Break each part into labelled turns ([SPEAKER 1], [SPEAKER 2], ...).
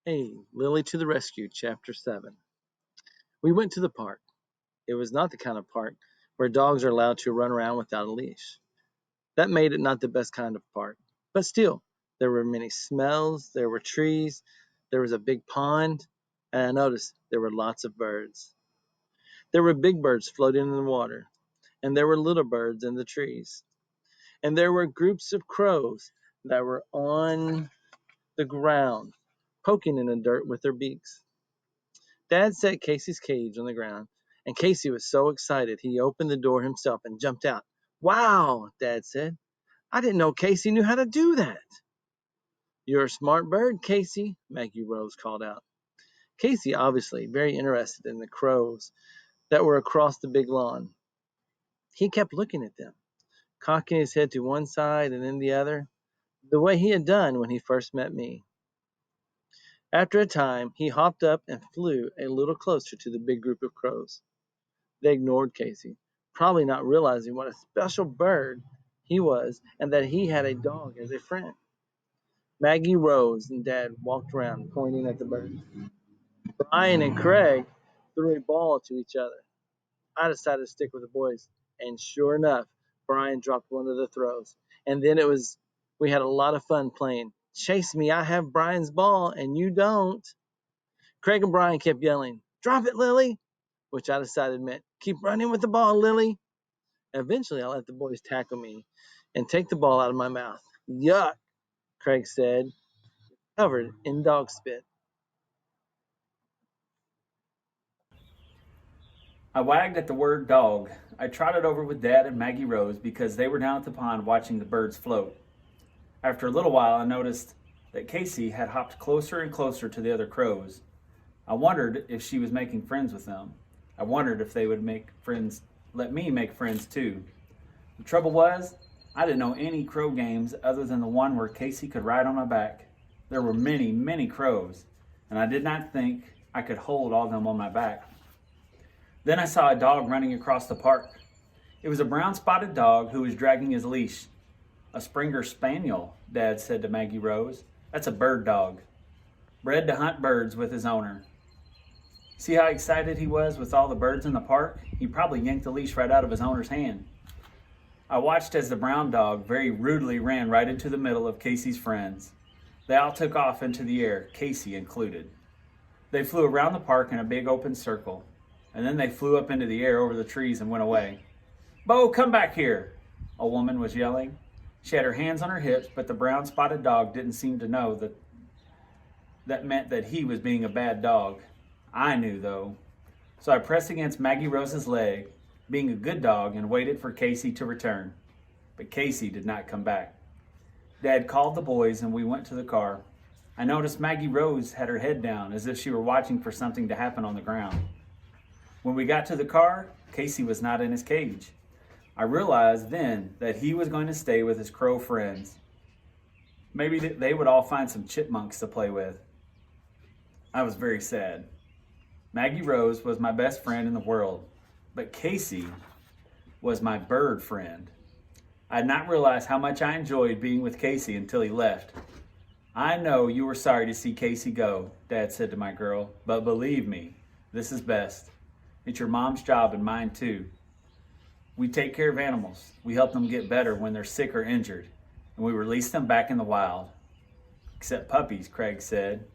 [SPEAKER 1] Hey, Lily to the Rescue, Chapter 7. We went to the park. It was not the kind of park where dogs are allowed to run around without a leash. That made it not the best kind of park. But still, there were many smells, there were trees, there was a big pond, and I noticed there were lots of birds. There were big birds floating in the water, and there were little birds in the trees. And there were groups of crows that were on the ground, poking in the dirt with their beaks. Dad set Casey's cage on the ground, and Casey was so excited he opened the door himself and jumped out. Wow, Dad said. I didn't know Casey knew how to do that. You're a smart bird, Casey, Maggie Rose called out. Casey, obviously very interested in the crows that were across the big lawn. He kept looking at them, cocking his head to one side and then the other, the way he had done when he first met me. After a time, he hopped up and flew a little closer to the big group of crows. They ignored Casey, probably not realizing what a special bird he was and that he had a dog as a friend. Maggie rose and Dad walked around, pointing at the birds. Brian and Craig threw a ball to each other. I decided to stick with the boys, and sure enough, Brian dropped one of the throws. And then we had a lot of fun playing. Chase me, I have Brian's ball, and you don't. Craig and Brian kept yelling, Drop it, Lily, which I decided meant, Keep running with the ball, Lily. Eventually, I let the boys tackle me and take the ball out of my mouth. Yuck, Craig said, covered in dog spit.
[SPEAKER 2] I wagged at the word dog. I trotted over with Dad and Maggie Rose because they were down at the pond watching the birds float. After a little while, I noticed that Casey had hopped closer and closer to the other crows. I wondered if she was making friends with them. I wondered if they would let me make friends too. The trouble was, I didn't know any crow games other than the one where Casey could ride on my back. There were many, many crows, and I did not think I could hold all of them on my back. Then I saw a dog running across the park. It was a brown spotted dog who was dragging his leash. A Springer Spaniel, Dad said to Maggie Rose. That's a bird dog, bred to hunt birds with his owner. See how excited he was with all the birds in the park? He probably yanked the leash right out of his owner's hand. I watched as the brown dog very rudely ran right into the middle of Casey's friends. They all took off into the air, Casey included. They flew around the park in a big open circle, and then they flew up into the air over the trees and went away. Bo, come back here, a woman was yelling. She had her hands on her hips, but the brown spotted dog didn't seem to know that meant that he was being a bad dog. I knew, though. So I pressed against Maggie Rose's leg, being a good dog, and waited for Casey to return. But Casey did not come back. Dad called the boys and we went to the car. I noticed Maggie Rose had her head down as if she were watching for something to happen on the ground. When we got to the car, Casey was not in his cage. I realized then that he was going to stay with his crow friends. Maybe they would all find some chipmunks to play with. I was very sad. Maggie Rose was my best friend in the world, but Casey was my bird friend. I had not realized how much I enjoyed being with Casey until he left. I know you were sorry to see Casey go, Dad said to my girl, but believe me, this is best. It's your mom's job and mine too. We take care of animals. We help them get better when they're sick or injured, and we release them back in the wild. Except puppies, Craig said.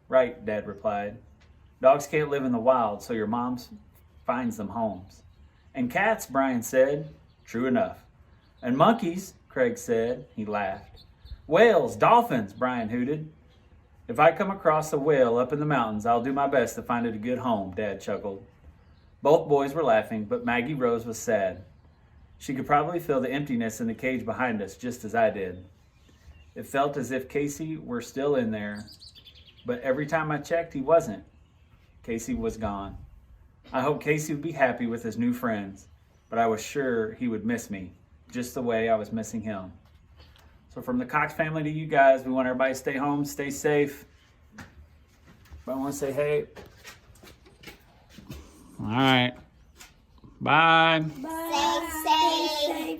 [SPEAKER 2] Right, Dad replied. Dogs can't live in the wild, so your mom finds them homes. And cats, Brian said. True enough. And monkeys, Craig said. He laughed. Whales, dolphins, Brian hooted. If I come across a whale up in the mountains, I'll do my best to find it a good home, Dad chuckled. Both boys were laughing, but Maggie Rose was sad. She could probably feel the emptiness in the cage behind us, just as I did. It felt as if Casey were still in there, but every time I checked, he wasn't. Casey was gone. I hoped Casey would be happy with his new friends, but I was sure he would miss me, just the way I was missing him. So from the Cox family to you guys, we want everybody to stay home, stay safe. But I want to say hey. All right. Bye.
[SPEAKER 3] Bye. Stay safe.